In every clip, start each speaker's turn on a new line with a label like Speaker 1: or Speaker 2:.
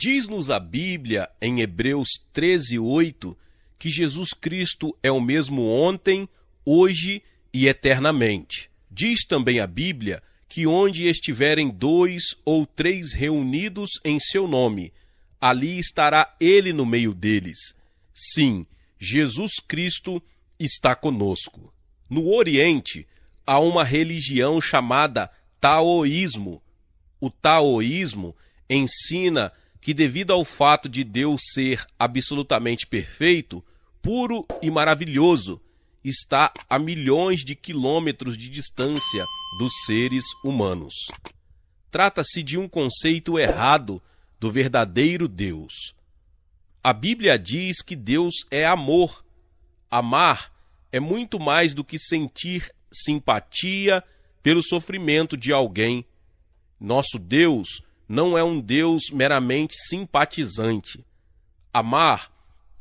Speaker 1: Diz-nos a Bíblia, em Hebreus 13:8, que Jesus Cristo é o mesmo ontem, hoje e eternamente. Diz também a Bíblia que onde estiverem 2 ou 3 reunidos em seu nome, ali estará ele no meio deles. Sim, Jesus Cristo está conosco. No Oriente, há uma religião chamada taoísmo. O taoísmo ensina que, devido ao fato de Deus ser absolutamente perfeito, puro e maravilhoso, está a milhões de quilômetros de distância dos seres humanos. Trata-se de um conceito errado do verdadeiro Deus. A Bíblia diz que Deus é amor. Amar é muito mais do que sentir simpatia pelo sofrimento de alguém. Nosso Deus não é um Deus meramente simpatizante. Amar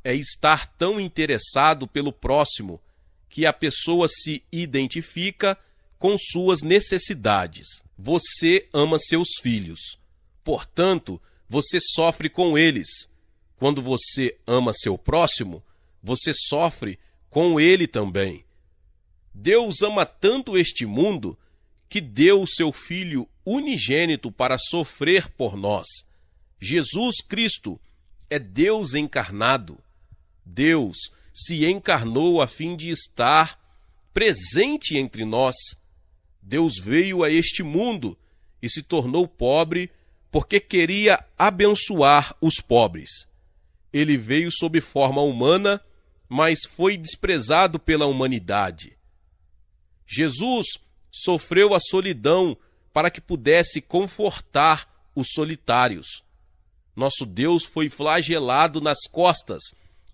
Speaker 1: é estar tão interessado pelo próximo que a pessoa se identifica com suas necessidades. Você ama seus filhos, portanto, você sofre com eles. Quando você ama seu próximo, você sofre com ele também. Deus ama tanto este mundo que deu o seu Filho unigênito para sofrer por nós. Jesus Cristo é Deus encarnado. Deus se encarnou a fim de estar presente entre nós. Deus veio a este mundo e se tornou pobre porque queria abençoar os pobres. Ele veio sob forma humana, mas foi desprezado pela humanidade. Jesus sofreu a solidão para que pudesse confortar os solitários. Nosso Deus foi flagelado nas costas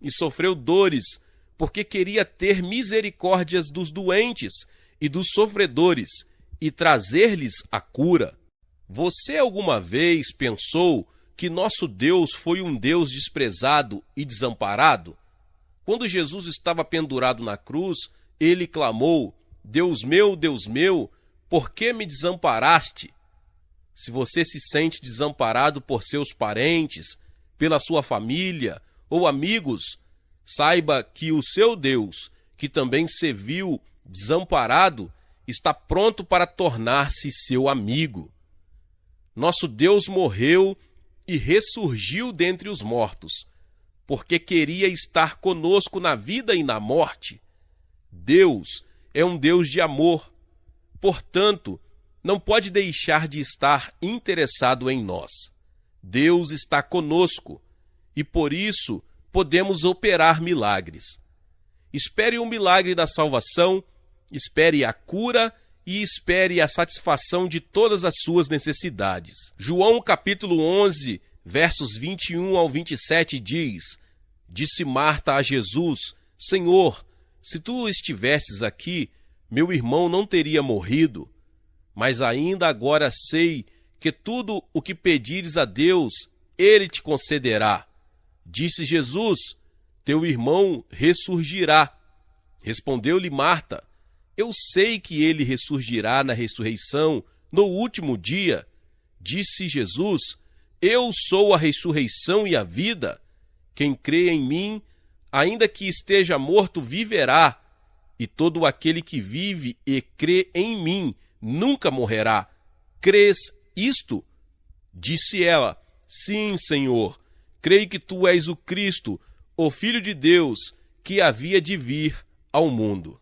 Speaker 1: e sofreu dores porque queria ter misericórdias dos doentes e dos sofredores e trazer-lhes a cura. Você alguma vez pensou que nosso Deus foi um Deus desprezado e desamparado? Quando Jesus estava pendurado na cruz, ele clamou: Deus meu, por que me desamparaste? Se você se sente desamparado por seus parentes, pela sua família ou amigos, saiba que o seu Deus, que também se viu desamparado, está pronto para tornar-se seu amigo. Nosso Deus morreu e ressurgiu dentre os mortos, porque queria estar conosco na vida e na morte. Deus é um Deus de amor, portanto, não pode deixar de estar interessado em nós. Deus está conosco e, por isso, podemos operar milagres. Espere o milagre da salvação, espere a cura e espere a satisfação de todas as suas necessidades. João capítulo 11, versos 21 ao 27 diz: Disse Marta a Jesus: Senhor, se tu estivesses aqui, meu irmão não teria morrido. Mas ainda agora sei que tudo o que pedires a Deus, ele te concederá. Disse Jesus: Teu irmão ressurgirá. Respondeu-lhe Marta: Eu sei que ele ressurgirá na ressurreição, no último dia. Disse Jesus: Eu sou a ressurreição e a vida. Quem crê em mim, ainda que esteja morto, viverá. E todo aquele que vive e crê em mim nunca morrerá. Crês isto? Disse ela: Sim, Senhor. Creio que tu és o Cristo, o Filho de Deus, que havia de vir ao mundo.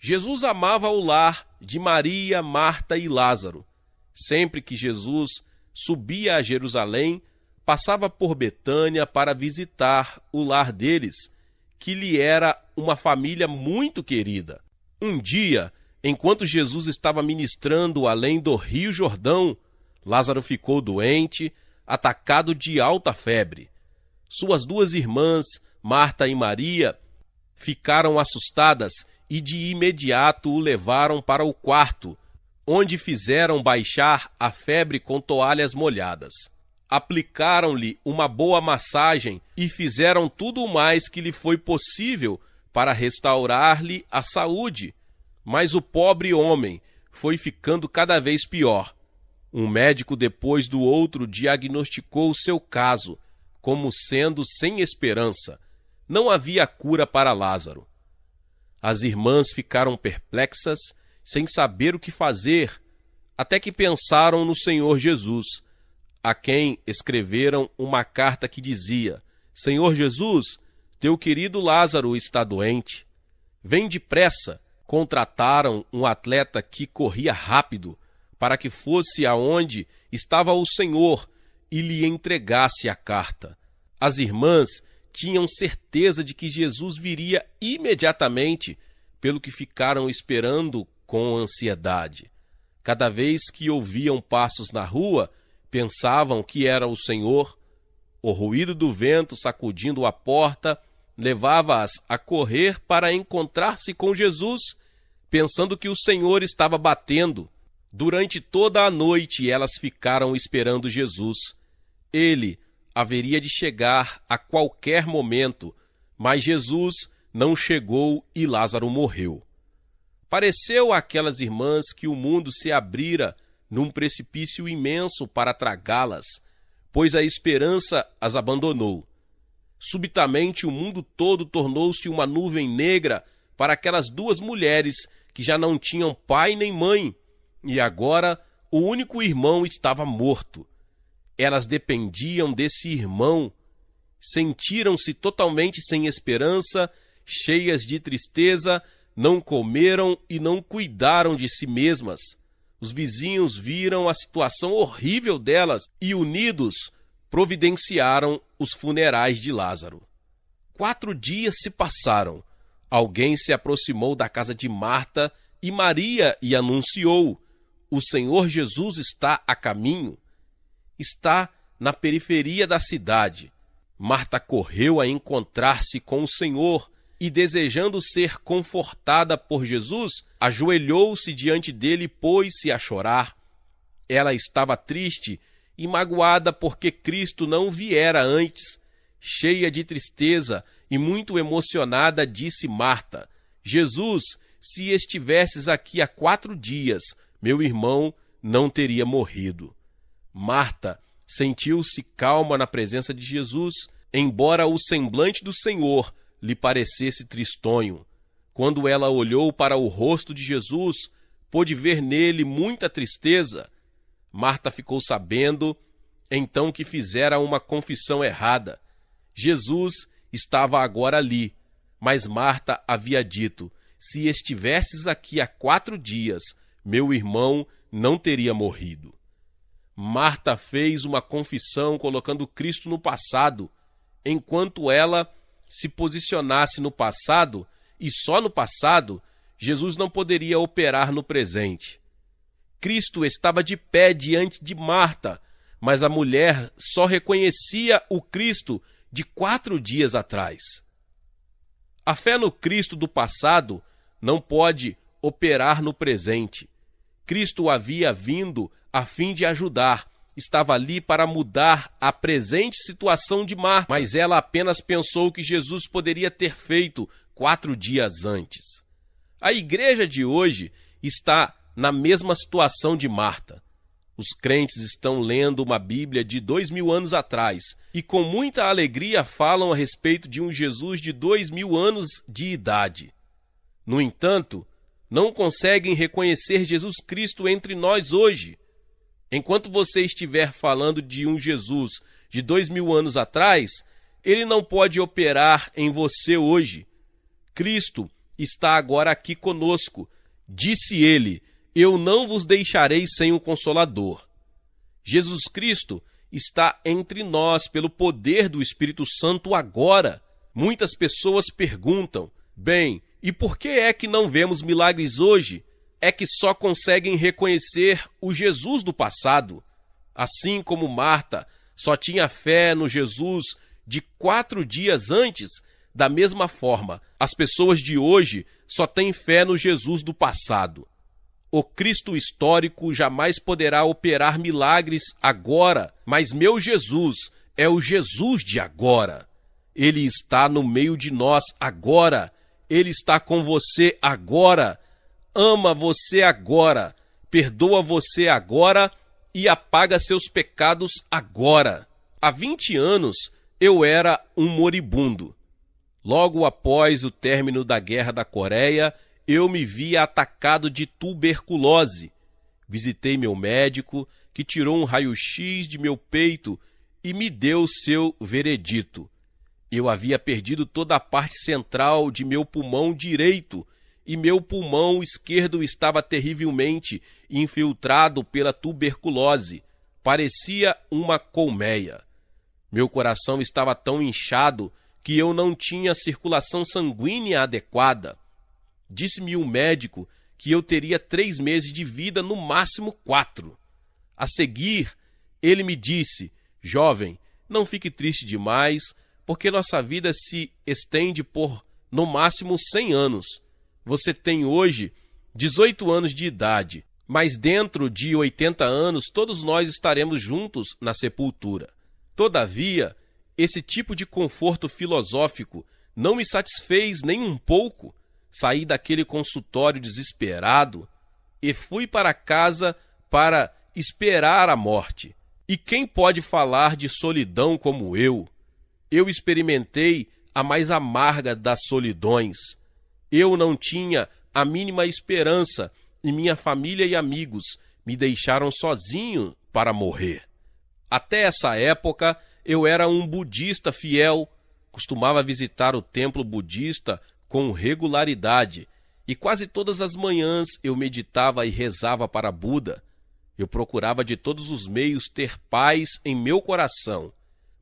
Speaker 1: Jesus amava o lar de Maria, Marta e Lázaro. Sempre que Jesus subia a Jerusalém, passava por Betânia para visitar o lar deles, que lhe era uma família muito querida. Um dia, enquanto Jesus estava ministrando além do Rio Jordão, Lázaro ficou doente, atacado de alta febre. Suas 2 irmãs, Marta e Maria, ficaram assustadas e de imediato o levaram para o quarto, onde fizeram baixar a febre com toalhas molhadas. Aplicaram-lhe uma boa massagem e fizeram tudo o mais que lhe foi possível para restaurar-lhe a saúde. Mas o pobre homem foi ficando cada vez pior. Um médico depois do outro diagnosticou o seu caso como sendo sem esperança. Não havia cura para Lázaro. As irmãs ficaram perplexas, sem saber o que fazer, até que pensaram no Senhor Jesus, a quem escreveram uma carta que dizia: Senhor Jesus, teu querido Lázaro está doente. Vem depressa. Contrataram um atleta que corria rápido para que fosse aonde estava o Senhor e lhe entregasse a carta. As irmãs tinham certeza de que Jesus viria imediatamente, pelo que ficaram esperando com ansiedade. Cada vez que ouviam passos na rua, pensavam que era o Senhor. O ruído do vento sacudindo a porta levava-as a correr para encontrar-se com Jesus, pensando que o Senhor estava batendo. Durante toda a noite elas ficaram esperando Jesus. Ele haveria de chegar a qualquer momento, mas Jesus não chegou e Lázaro morreu. Pareceu àquelas irmãs que o mundo se abrira num precipício imenso para tragá-las, pois a esperança as abandonou. Subitamente o mundo todo tornou-se uma nuvem negra para aquelas duas mulheres que já não tinham pai nem mãe, e agora o único irmão estava morto. Elas dependiam desse irmão, sentiram-se totalmente sem esperança, cheias de tristeza, não comeram e não cuidaram de si mesmas. Os vizinhos viram a situação horrível delas e, unidos, providenciaram os funerais de Lázaro. 4 dias se passaram. Alguém se aproximou da casa de Marta e Maria e anunciou: o Senhor Jesus está a caminho. Está na periferia da cidade. Marta correu a encontrar-se com o Senhor e, desejando ser confortada por Jesus, ajoelhou-se diante dele e pôs-se a chorar. Ela estava triste e magoada porque Cristo não viera antes. Cheia de tristeza e muito emocionada, disse Marta: Jesus, se estivesses aqui há 4 dias, meu irmão não teria morrido. Marta sentiu-se calma na presença de Jesus, embora o semblante do Senhor lhe parecesse tristonho. Quando ela olhou para o rosto de Jesus, pôde ver nele muita tristeza. Marta ficou sabendo, então, que fizera uma confissão errada. Jesus estava agora ali, mas Marta havia dito: se estivesses aqui há 4 dias, meu irmão não teria morrido. Marta fez uma confissão colocando Cristo no passado, enquanto ela se posicionasse no passado, e só no passado, Jesus não poderia operar no presente. Cristo estava de pé diante de Marta, mas a mulher só reconhecia o Cristo de 4 dias atrás. A fé no Cristo do passado não pode operar no presente. Cristo havia vindo a fim de ajudar, estava ali para mudar a presente situação de Marta, mas ela apenas pensou que Jesus poderia ter feito 4 dias antes. A igreja de hoje está na mesma situação de Marta. Os crentes estão lendo uma Bíblia de 2000 anos atrás e com muita alegria falam a respeito de um Jesus de 2000 anos de idade. No entanto, não conseguem reconhecer Jesus Cristo entre nós hoje. Enquanto você estiver falando de um Jesus de 2000 anos atrás, ele não pode operar em você hoje. Cristo está agora aqui conosco. Disse ele: eu não vos deixarei sem o Consolador. Jesus Cristo está entre nós pelo poder do Espírito Santo agora. Muitas pessoas perguntam: bem, e por que é que não vemos milagres hoje? É que só conseguem reconhecer o Jesus do passado. Assim como Marta só tinha fé no Jesus de 4 dias antes, da mesma forma, as pessoas de hoje só têm fé no Jesus do passado. O Cristo histórico jamais poderá operar milagres agora, mas meu Jesus é o Jesus de agora. Ele está no meio de nós agora. Ele está com você agora. Ama você agora. Perdoa você agora e apaga seus pecados agora. Há 20 anos eu era um moribundo. Logo após o término da Guerra da Coreia, eu me vi atacado de tuberculose. Visitei meu médico, que tirou um raio-x de meu peito e me deu seu veredito. Eu havia perdido toda a parte central de meu pulmão direito e meu pulmão esquerdo estava terrivelmente infiltrado pela tuberculose. Parecia uma colmeia. Meu coração estava tão inchado que eu não tinha circulação sanguínea adequada. Disse-me o médico que eu teria 3 meses de vida, no máximo 4. A seguir, ele me disse: jovem, não fique triste demais, porque nossa vida se estende por, no máximo, 100 anos. Você tem hoje 18 anos de idade, mas dentro de 80 anos todos nós estaremos juntos na sepultura. Todavia, esse tipo de conforto filosófico não me satisfez nem um pouco. Saí daquele consultório desesperado e fui para casa para esperar a morte. E quem pode falar de solidão como eu? Eu experimentei a mais amarga das solidões. Eu não tinha a mínima esperança e minha família e amigos me deixaram sozinho para morrer. Até essa época, eu era um budista fiel, costumava visitar o templo budista com regularidade e quase todas as manhãs eu meditava e rezava para Buda. Eu procurava de todos os meios ter paz em meu coração,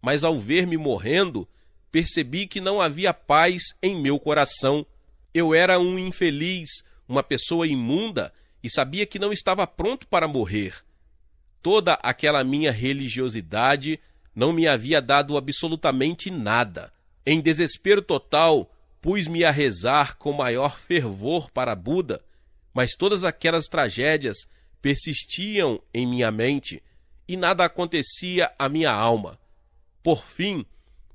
Speaker 1: mas ao ver-me morrendo, percebi que não havia paz em meu coração. Eu era um infeliz, uma pessoa imunda e sabia que não estava pronto para morrer. Toda aquela minha religiosidade não me havia dado absolutamente nada. Em desespero total, pus-me a rezar com maior fervor para Buda, mas todas aquelas tragédias persistiam em minha mente e nada acontecia à minha alma. Por fim,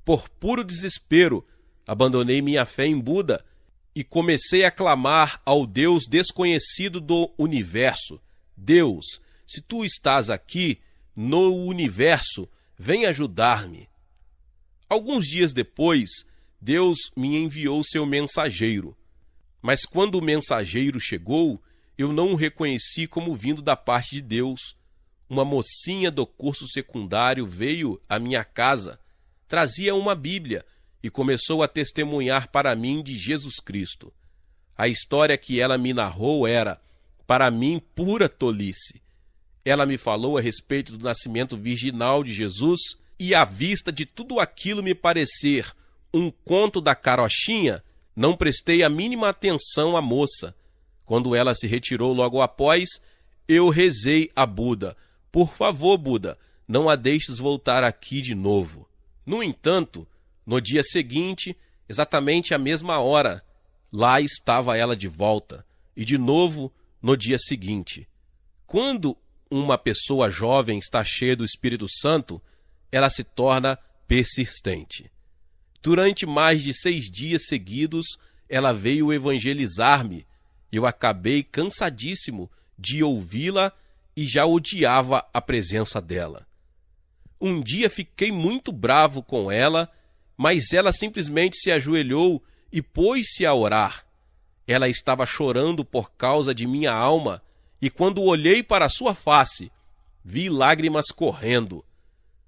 Speaker 1: por puro desespero, abandonei minha fé em Buda e comecei a clamar ao Deus desconhecido do universo: Deus, se tu estás aqui no universo, vem ajudar-me. Alguns dias depois, Deus me enviou seu mensageiro. Mas quando o mensageiro chegou, eu não o reconheci como vindo da parte de Deus. Uma mocinha do curso secundário veio à minha casa, trazia uma Bíblia e começou a testemunhar para mim de Jesus Cristo. A história que ela me narrou era, para mim, pura tolice. Ela me falou a respeito do nascimento virginal de Jesus e, à vista de tudo aquilo me parecer um conto da carochinha, não prestei a mínima atenção à moça. Quando ela se retirou logo após, eu rezei a Buda: por favor, Buda, não a deixes voltar aqui de novo. No entanto, no dia seguinte, exatamente à mesma hora, lá estava ela de volta, e de novo no dia seguinte. Quando uma pessoa jovem está cheia do Espírito Santo, ela se torna persistente. Durante mais de 6 dias seguidos, ela veio evangelizar-me. Eu acabei cansadíssimo de ouvi-la e já odiava a presença dela. Um dia fiquei muito bravo com ela, mas ela simplesmente se ajoelhou e pôs-se a orar. Ela estava chorando por causa de minha alma, e quando olhei para a sua face, vi lágrimas correndo.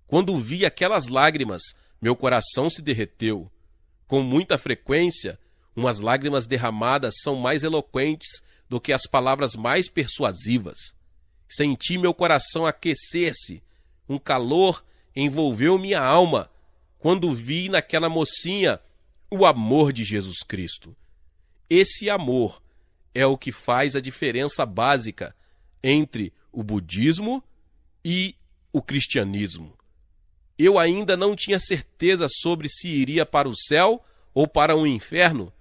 Speaker 1: Quando vi aquelas lágrimas, meu coração se derreteu. Com muita frequência, umas lágrimas derramadas são mais eloquentes do que as palavras mais persuasivas. Senti meu coração aquecer-se. Um calor envolveu minha alma quando vi naquela mocinha o amor de Jesus Cristo. Esse amor é o que faz a diferença básica entre o budismo e o cristianismo. Eu ainda não tinha certeza sobre se iria para o céu ou para o inferno,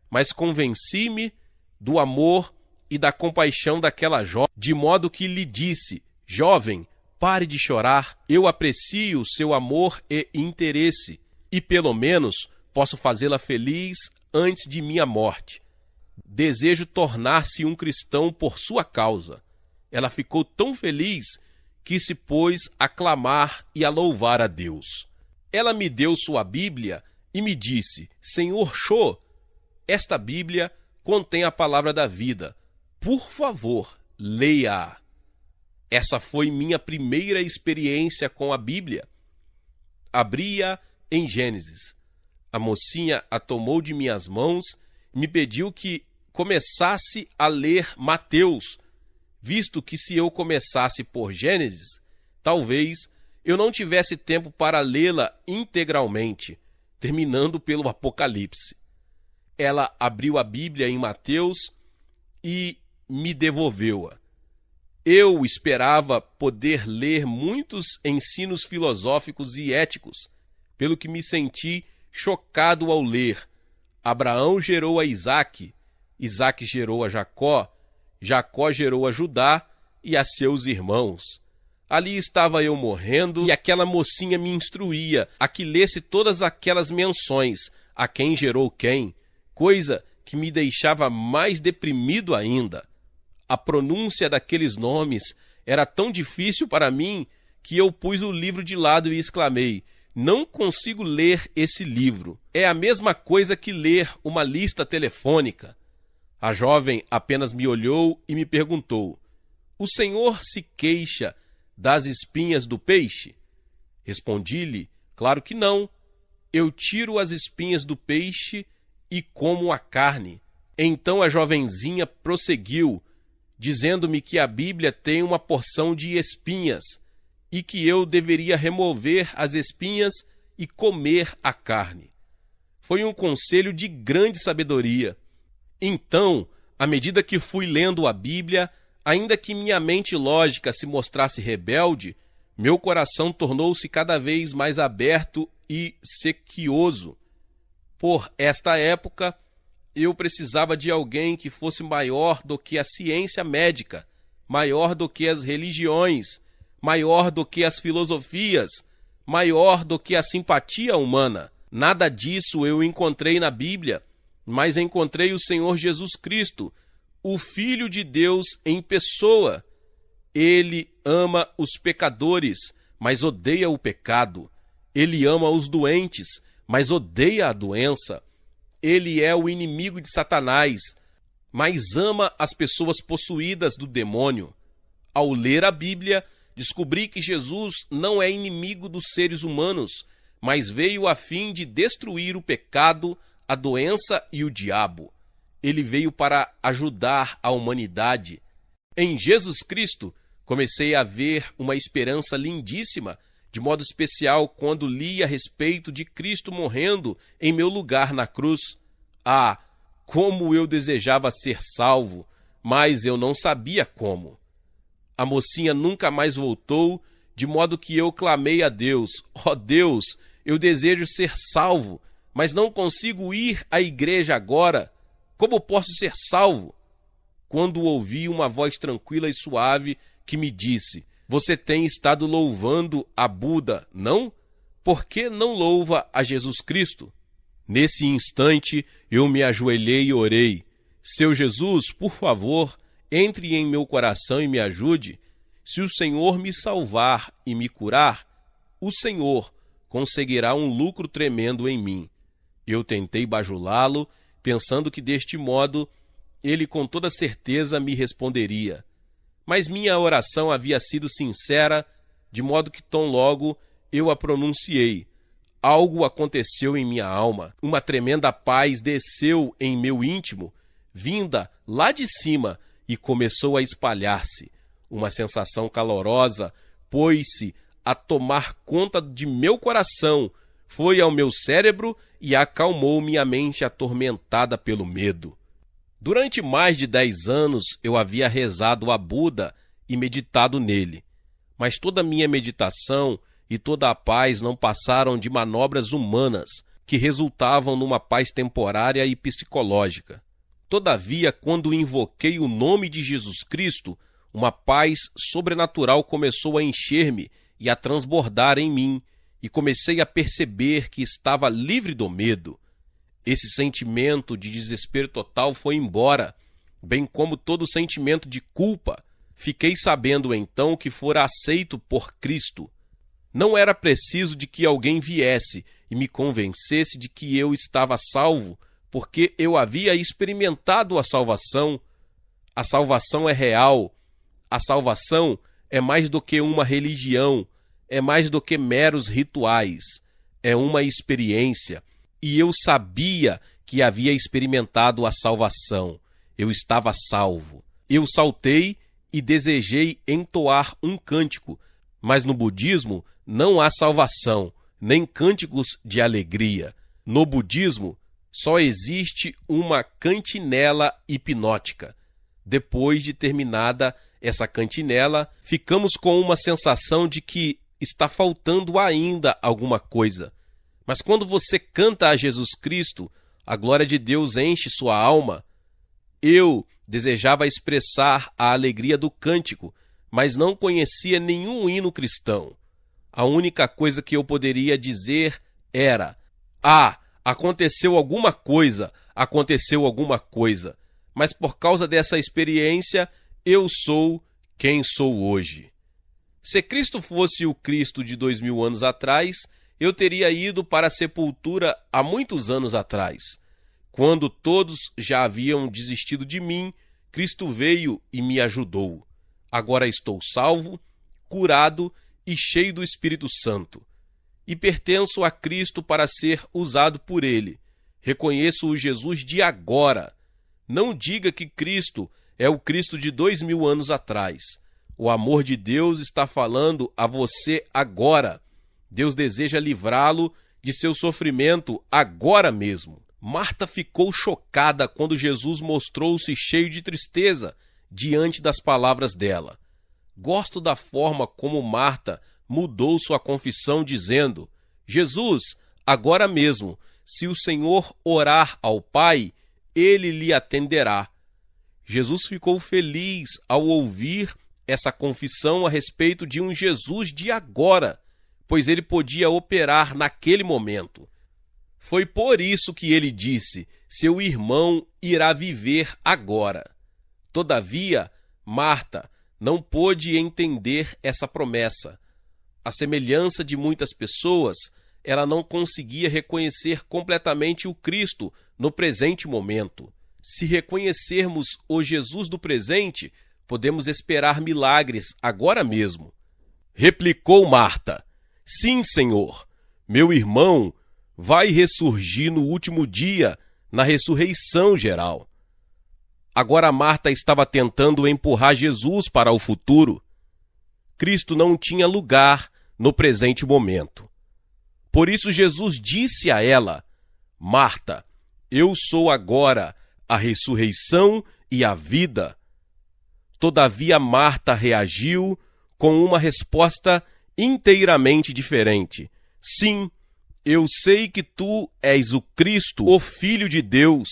Speaker 1: mas convenci-me do amor e da compaixão daquela jovem, de modo que lhe disse: jovem, pare de chorar, eu aprecio o seu amor e interesse, e pelo menos posso fazê-la feliz antes de minha morte. Desejo tornar-se um cristão por sua causa. Ela ficou tão feliz que se pôs a clamar e a louvar a Deus. Ela me deu sua Bíblia e me disse: Senhor Cho, esta Bíblia contém a palavra da vida. Por favor, leia-a. Essa foi minha primeira experiência com a Bíblia. Abri-a em Gênesis. A mocinha a tomou de minhas mãos e me pediu que começasse a ler Mateus, visto que se eu começasse por Gênesis, talvez eu não tivesse tempo para lê-la integralmente, terminando pelo Apocalipse. Ela abriu a Bíblia em Mateus e me devolveu-a. Eu esperava poder ler muitos ensinos filosóficos e éticos, pelo que me senti chocado ao ler. Abraão gerou a Isaque, Isaque gerou a Jacó, Jacó gerou a Judá e a seus irmãos. Ali estava eu morrendo e aquela mocinha me instruía a que lesse todas aquelas menções, a quem gerou quem, coisa que me deixava mais deprimido ainda. A pronúncia daqueles nomes era tão difícil para mim que eu pus o livro de lado e exclamei: não consigo ler esse livro. É a mesma coisa que ler uma lista telefônica. A jovem apenas me olhou e me perguntou: o senhor se queixa das espinhas do peixe? Respondi-lhe: claro que não. Eu tiro as espinhas do peixe e como a carne. Então a jovenzinha prosseguiu, dizendo-me que a Bíblia tem uma porção de espinhas e que eu deveria remover as espinhas e comer a carne. Foi um conselho de grande sabedoria. Então, à medida que fui lendo a Bíblia, ainda que minha mente lógica se mostrasse rebelde, meu coração tornou-se cada vez mais aberto e sequioso. Por esta época, eu precisava de alguém que fosse maior do que a ciência médica, maior do que as religiões, maior do que as filosofias, maior do que a simpatia humana. Nada disso eu encontrei na Bíblia, mas encontrei o Senhor Jesus Cristo, o Filho de Deus em pessoa. Ele ama os pecadores, mas odeia o pecado. Ele ama os doentes, mas odeia a doença. Ele é o inimigo de Satanás, mas ama as pessoas possuídas do demônio. Ao ler a Bíblia, descobri que Jesus não é inimigo dos seres humanos, mas veio a fim de destruir o pecado, a doença e o diabo. Ele veio para ajudar a humanidade. Em Jesus Cristo, comecei a ver uma esperança lindíssima, de modo especial quando li a respeito de Cristo morrendo em meu lugar na cruz. Ah, como eu desejava ser salvo, mas eu não sabia como. A mocinha nunca mais voltou, de modo que eu clamei a Deus: ó Deus, eu desejo ser salvo, mas não consigo ir à igreja agora. Como posso ser salvo? Quando ouvi uma voz tranquila e suave que me disse: você tem estado louvando a Buda, não? Por que não louva a Jesus Cristo? Nesse instante, eu me ajoelhei e orei: Seu Jesus, por favor, entre em meu coração e me ajude. Se o Senhor me salvar e me curar, o Senhor conseguirá um lucro tremendo em mim. Eu tentei bajulá-lo, pensando que deste modo ele com toda certeza me responderia. Mas minha oração havia sido sincera, de modo que tão logo eu a pronunciei, algo aconteceu em minha alma. Uma tremenda paz desceu em meu íntimo, vinda lá de cima, e começou a espalhar-se. Uma sensação calorosa pôs-se a tomar conta de meu coração, foi ao meu cérebro e acalmou minha mente atormentada pelo medo. Durante mais de 10 anos eu havia rezado a Buda e meditado nele, mas toda a minha meditação e toda a paz não passaram de manobras humanas que resultavam numa paz temporária e psicológica. Todavia, quando invoquei o nome de Jesus Cristo, uma paz sobrenatural começou a encher-me e a transbordar em mim, e comecei a perceber que estava livre do medo. Esse sentimento de desespero total foi embora, bem como todo sentimento de culpa. Fiquei sabendo então que fora aceito por Cristo. Não era preciso de que alguém viesse e me convencesse de que eu estava salvo, porque eu havia experimentado a salvação. A salvação é real. A salvação é mais do que uma religião, é mais do que meros rituais. É uma experiência. E eu sabia que havia experimentado a salvação. Eu estava salvo. Eu saltei e desejei entoar um cântico, mas no budismo não há salvação, nem cânticos de alegria. No budismo só existe uma cantinela hipnótica. Depois de terminada essa cantinela, ficamos com uma sensação de que está faltando ainda alguma coisa. Mas quando você canta a Jesus Cristo, a glória de Deus enche sua alma. Eu desejava expressar a alegria do cântico, mas não conhecia nenhum hino cristão. A única coisa que eu poderia dizer era: aconteceu alguma coisa. Mas por causa dessa experiência, eu sou quem sou hoje. Se Cristo fosse o Cristo de 2000 anos atrás, eu teria ido para a sepultura há muitos anos atrás. Quando todos já haviam desistido de mim, Cristo veio e me ajudou. Agora estou salvo, curado e cheio do Espírito Santo. E pertenço a Cristo para ser usado por Ele. Reconheço o Jesus de agora. Não diga que Cristo é o Cristo de 2000 anos atrás. O amor de Deus está falando a você agora. Deus deseja livrá-lo de seu sofrimento agora mesmo. Marta ficou chocada quando Jesus mostrou-se cheio de tristeza diante das palavras dela. Gosto da forma como Marta mudou sua confissão dizendo: Jesus, agora mesmo, se o Senhor orar ao Pai, Ele lhe atenderá. Jesus ficou feliz ao ouvir essa confissão a respeito de um Jesus de agora, pois ele podia operar naquele momento. Foi por isso que ele disse: seu irmão irá viver agora. Todavia, Marta não pôde entender essa promessa. À semelhança de muitas pessoas, ela não conseguia reconhecer completamente o Cristo no presente momento. Se reconhecermos o Jesus do presente, podemos esperar milagres agora mesmo. Replicou Marta: sim, Senhor, meu irmão vai ressurgir no último dia, na ressurreição geral. Agora Marta estava tentando empurrar Jesus para o futuro. Cristo não tinha lugar no presente momento. Por isso Jesus disse a ela: Marta, eu sou agora a ressurreição e a vida. Todavia Marta reagiu com uma resposta inteiramente diferente. Sim, eu sei que tu és o Cristo, o Filho de Deus.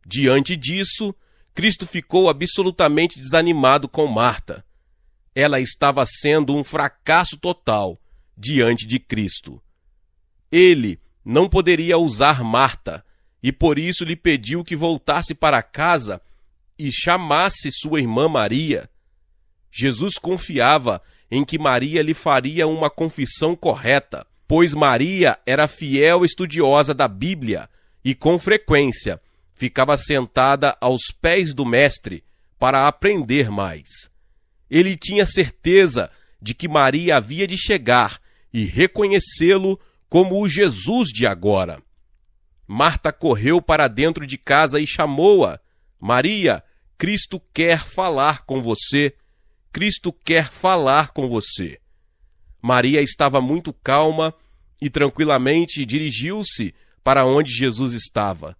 Speaker 1: Diante disso, Cristo ficou absolutamente desanimado com Marta. Ela estava sendo um fracasso total diante de Cristo. Ele não poderia usar Marta, e por isso lhe pediu que voltasse para casa e chamasse sua irmã Maria. Jesus confiava em que Maria lhe faria uma confissão correta, pois Maria era fiel estudiosa da Bíblia e, com frequência, ficava sentada aos pés do Mestre para aprender mais. Ele tinha certeza de que Maria havia de chegar e reconhecê-lo como o Jesus de agora. Marta correu para dentro de casa e chamou-a. Maria, Cristo quer falar com você. Cristo quer falar com você. Maria estava muito calma e tranquilamente dirigiu-se para onde Jesus estava.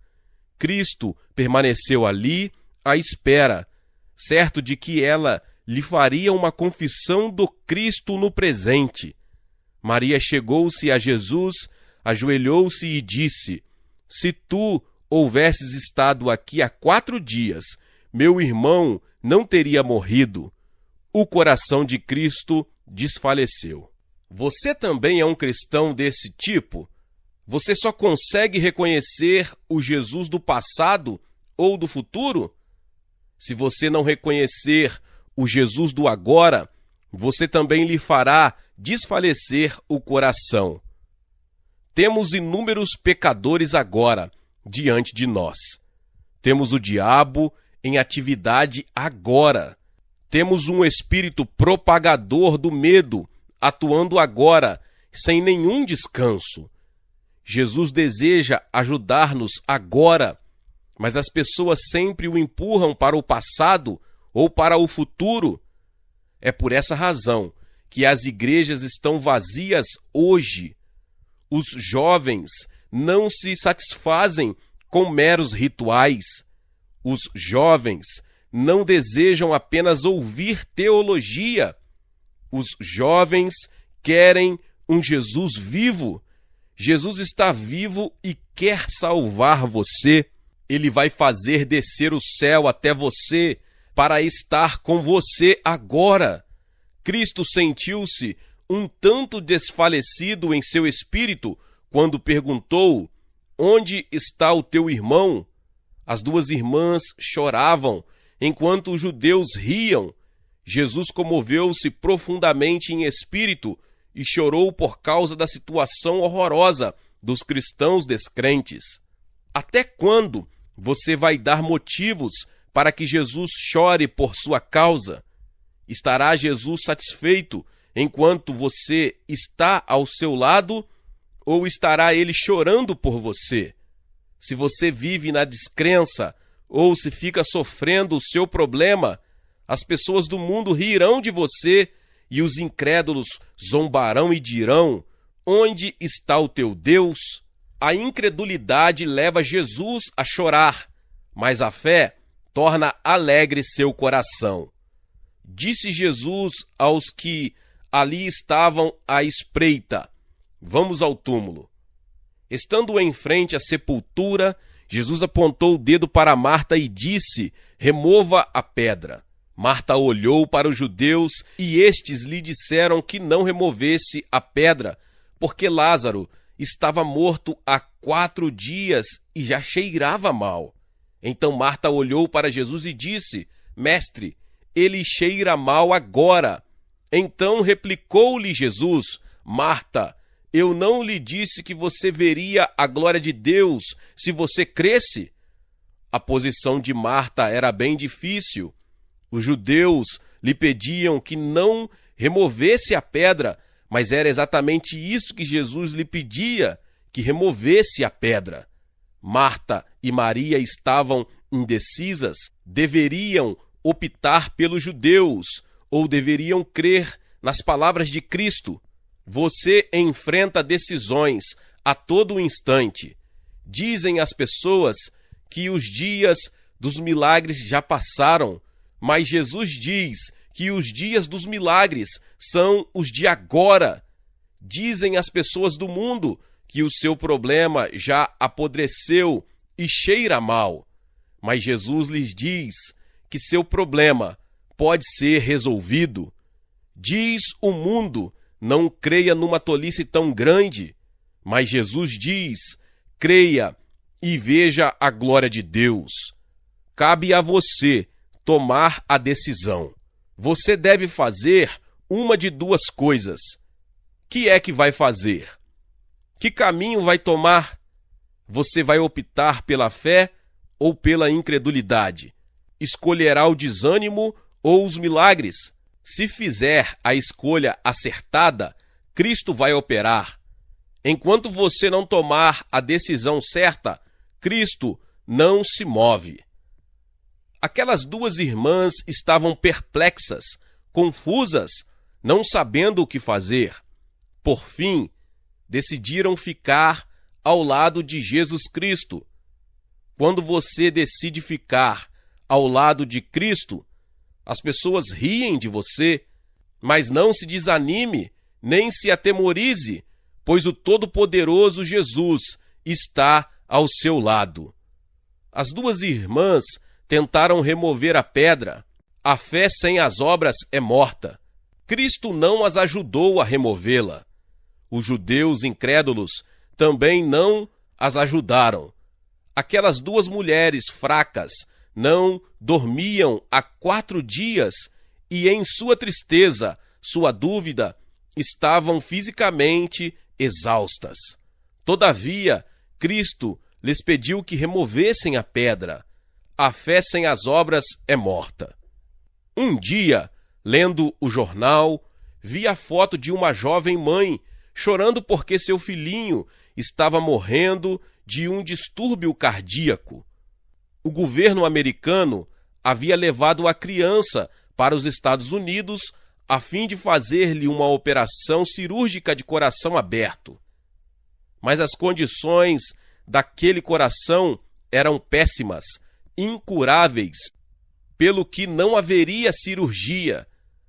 Speaker 1: Cristo permaneceu ali à espera, certo de que ela lhe faria uma confissão do Cristo no presente. Maria chegou-se a Jesus, ajoelhou-se e disse: se tu houvesses estado aqui há 4 dias, meu irmão não teria morrido. O coração de Cristo desfaleceu. Você também é um cristão desse tipo? Você só consegue reconhecer o Jesus do passado ou do futuro? Se você não reconhecer o Jesus do agora, você também lhe fará desfalecer o coração. Temos inúmeros pecadores agora diante de nós. Temos o diabo em atividade agora. Temos um espírito propagador do medo atuando agora, sem nenhum descanso. Jesus deseja ajudar-nos agora, mas as pessoas sempre o empurram para o passado ou para o futuro. É por essa razão que as igrejas estão vazias hoje. Os jovens não se satisfazem com meros rituais. Os jovens não desejam apenas ouvir teologia. Os jovens querem um Jesus vivo. Jesus está vivo e quer salvar você. Ele vai fazer descer o céu até você para estar com você agora. Cristo sentiu-se um tanto desfalecido em seu espírito quando perguntou: onde está o teu irmão? As duas irmãs choravam, enquanto os judeus riam. Jesus comoveu-se profundamente em espírito e chorou por causa da situação horrorosa dos cristãos descrentes. Até quando você vai dar motivos para que Jesus chore por sua causa? Estará Jesus satisfeito enquanto você está ao seu lado, ou estará ele chorando por você? Se você vive na descrença ou se fica sofrendo o seu problema, as pessoas do mundo rirão de você e os incrédulos zombarão e dirão: onde está o teu Deus? A incredulidade leva Jesus a chorar, mas a fé torna alegre seu coração. Disse Jesus aos que ali estavam à espreita: vamos ao túmulo. Estando em frente à sepultura, Jesus apontou o dedo para Marta e disse: remova a pedra. Marta olhou para os judeus e estes lhe disseram que não removesse a pedra, porque Lázaro estava morto há 4 dias e já cheirava mal. Então Marta olhou para Jesus e disse: mestre, ele cheira mal agora. Então replicou-lhe Jesus: Marta, eu não lhe disse que você veria a glória de Deus se você cresce? A posição de Marta era bem difícil. Os judeus lhe pediam que não removesse a pedra, mas era exatamente isso que Jesus lhe pedia, que removesse a pedra. Marta e Maria estavam indecisas, deveriam optar pelos judeus ou deveriam crer nas palavras de Cristo. Você enfrenta decisões a todo instante. Dizem as pessoas que os dias dos milagres já passaram, mas Jesus diz que os dias dos milagres são os de agora. Dizem as pessoas do mundo que o seu problema já apodreceu e cheira mal, mas Jesus lhes diz que seu problema pode ser resolvido. Diz o mundo: não creia numa tolice tão grande, mas Jesus diz: creia e veja a glória de Deus. Cabe a você tomar a decisão. Você deve fazer uma de 2 coisas. Que é que vai fazer? Que caminho vai tomar? Você vai optar pela fé ou pela incredulidade? Escolherá o desânimo ou os milagres? Se fizer a escolha acertada, Cristo vai operar. Enquanto você não tomar a decisão certa, Cristo não se move. Aquelas 2 irmãs estavam perplexas, confusas, não sabendo o que fazer. Por fim, decidiram ficar ao lado de Jesus Cristo. Quando você decide ficar ao lado de Cristo, as pessoas riem de você, mas não se desanime, nem se atemorize, pois o Todo-Poderoso Jesus está ao seu lado. As 2 irmãs tentaram remover a pedra. A fé sem as obras é morta. Cristo não as ajudou a removê-la. Os judeus incrédulos também não as ajudaram. Aquelas 2 mulheres fracas não dormiam há 4 dias e em sua tristeza, sua dúvida, estavam fisicamente exaustas. Todavia, Cristo lhes pediu que removessem a pedra. A fé sem as obras é morta. Um dia, lendo o jornal, vi a foto de uma jovem mãe chorando porque seu filhinho estava morrendo de um distúrbio cardíaco. O governo americano havia levado a criança para os Estados Unidos a fim de fazer-lhe uma operação cirúrgica de coração aberto. Mas as condições daquele coração eram péssimas, incuráveis, pelo que não haveria cirurgia.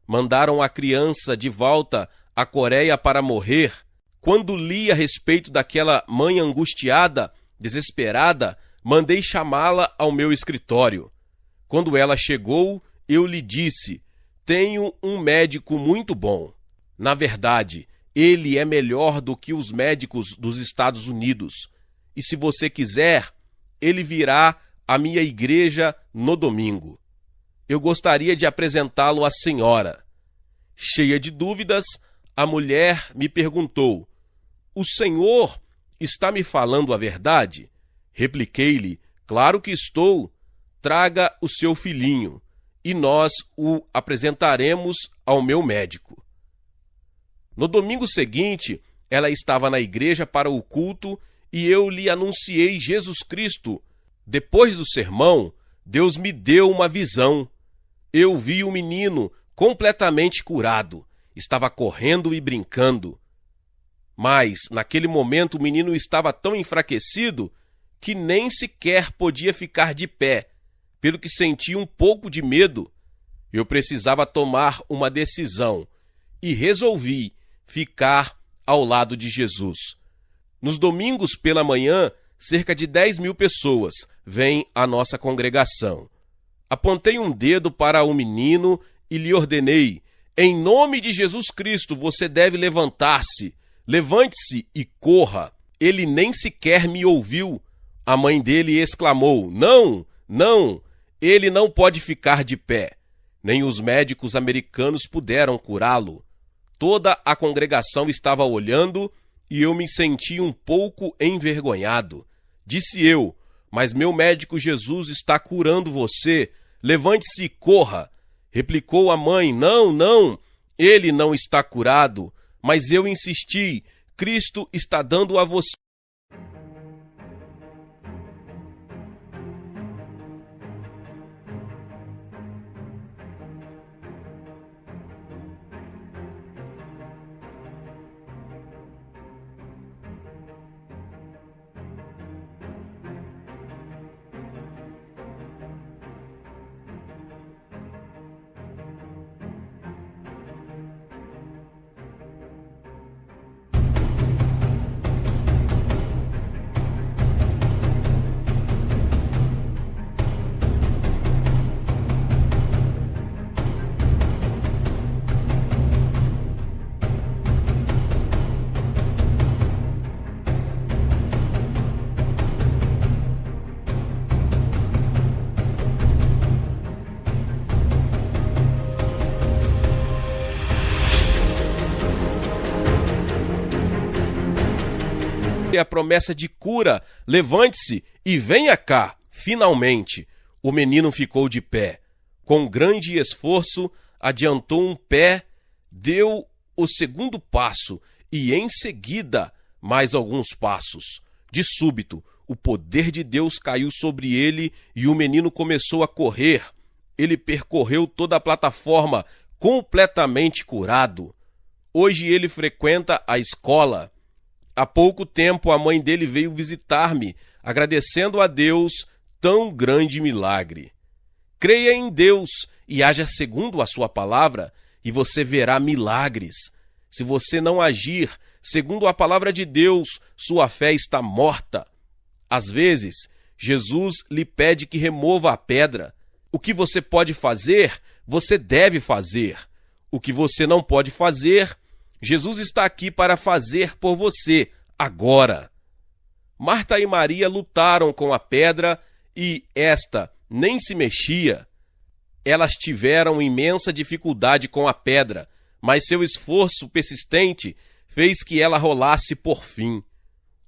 Speaker 1: Mandaram a criança de volta à Coreia para morrer. Quando li a respeito daquela mãe angustiada, desesperada, mandei chamá-la ao meu escritório. Quando ela chegou, eu lhe disse: tenho um médico muito bom. Na verdade, ele é melhor do que os médicos dos Estados Unidos. E se você quiser, ele virá à minha igreja no domingo. Eu gostaria de apresentá-lo à senhora. Cheia de dúvidas, a mulher me perguntou: o senhor está me falando a verdade? Repliquei-lhe: claro que estou. Traga o seu filhinho e nós o apresentaremos ao meu médico. No domingo seguinte, ela estava na igreja para o culto e eu lhe anunciei Jesus Cristo. Depois do sermão, Deus me deu uma visão. Eu vi o menino completamente curado. Estava correndo e brincando. Mas, naquele momento, o menino estava tão enfraquecido que nem sequer podia ficar de pé, pelo que senti um pouco de medo. Eu precisava tomar uma decisão e resolvi ficar ao lado de Jesus. Nos domingos pela manhã, cerca de 10.000 pessoas vêm à nossa congregação. Apontei um dedo para o menino e lhe ordenei: em nome de Jesus Cristo, você deve levantar-se. Levante-se e corra. Ele nem sequer me ouviu. A mãe dele exclamou: não, não, ele não pode ficar de pé. Nem os médicos americanos puderam curá-lo. Toda a congregação estava olhando e eu me senti um pouco envergonhado. Disse eu: mas meu médico Jesus está curando você. Levante-se e corra. Replicou a mãe: não, não, ele não está curado. Mas eu insisti: Cristo está dando a você. A promessa de cura: levante-se e venha cá. Finalmente, o menino ficou de pé. Com grande esforço, adiantou um pé, deu o segundo passo e, em seguida, mais alguns passos. De súbito, o poder de Deus caiu sobre ele e o menino começou a correr. Ele percorreu toda a plataforma, completamente curado. Hoje ele frequenta a escola. Há pouco tempo a mãe dele veio visitar-me, agradecendo a Deus tão grande milagre. Creia em Deus e haja segundo a sua palavra, e você verá milagres. Se você não agir segundo a palavra de Deus, sua fé está morta. Às vezes, Jesus lhe pede que remova a pedra. O que você pode fazer, você deve fazer. O que você não pode fazer, Jesus está aqui para fazer por você, agora. Marta e Maria lutaram com a pedra e esta nem se mexia. Elas tiveram imensa dificuldade com a pedra, mas seu esforço persistente fez que ela rolasse por fim.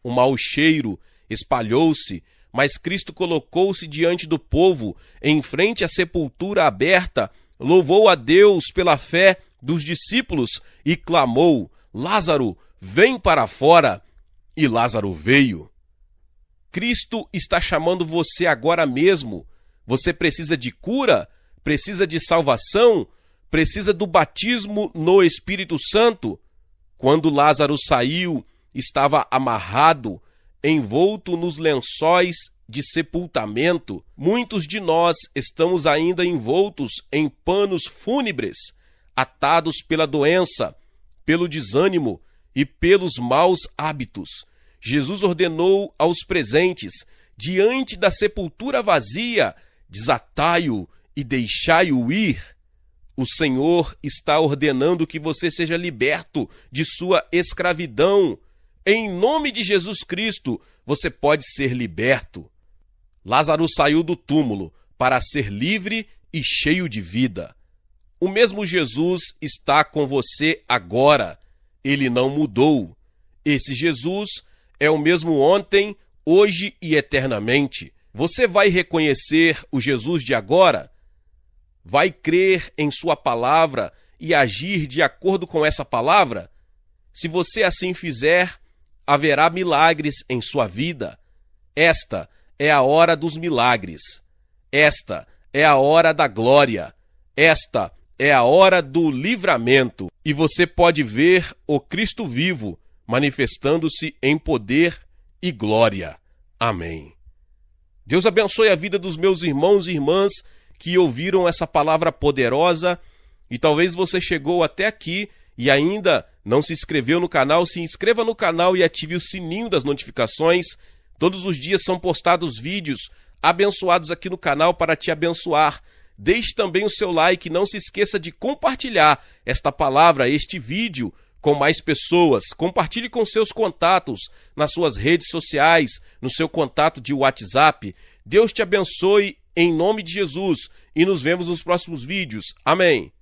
Speaker 1: O mau cheiro espalhou-se, mas Cristo colocou-se diante do povo, em frente à sepultura aberta, louvou a Deus pela fé dos discípulos e clamou: Lázaro, vem para fora! E Lázaro veio. Cristo está chamando você agora mesmo. Você precisa de cura? Precisa de salvação? Precisa do batismo no Espírito Santo? Quando Lázaro saiu, estava amarrado, envolto nos lençóis de sepultamento. Muitos de nós estamos ainda envoltos em panos fúnebres, atados pela doença, pelo desânimo e pelos maus hábitos. Jesus ordenou aos presentes, diante da sepultura vazia: desatai-o e deixai-o ir. O Senhor está ordenando que você seja liberto de sua escravidão. Em nome de Jesus Cristo, você pode ser liberto. Lázaro saiu do túmulo para ser livre e cheio de vida. O mesmo Jesus está com você agora. Ele não mudou. Esse Jesus é o mesmo ontem, hoje e eternamente. Você vai reconhecer o Jesus de agora? Vai crer em sua palavra e agir de acordo com essa palavra? Se você assim fizer, haverá milagres em sua vida. Esta é a hora dos milagres. Esta é a hora da glória. Esta é a hora do livramento. E você pode ver o Cristo vivo manifestando-se em poder e glória. Amém. Deus abençoe a vida dos meus irmãos e irmãs que ouviram essa palavra poderosa. E talvez você chegou até aqui e ainda não se inscreveu no canal. Se inscreva no canal e ative o sininho das notificações. Todos os dias são postados vídeos abençoados aqui no canal para te abençoar. Deixe também o seu like, não se esqueça de compartilhar esta palavra, este vídeo, com mais pessoas. Compartilhe com seus contatos, nas suas redes sociais, no seu contato de WhatsApp. Deus te abençoe em nome de Jesus e nos vemos nos próximos vídeos. Amém.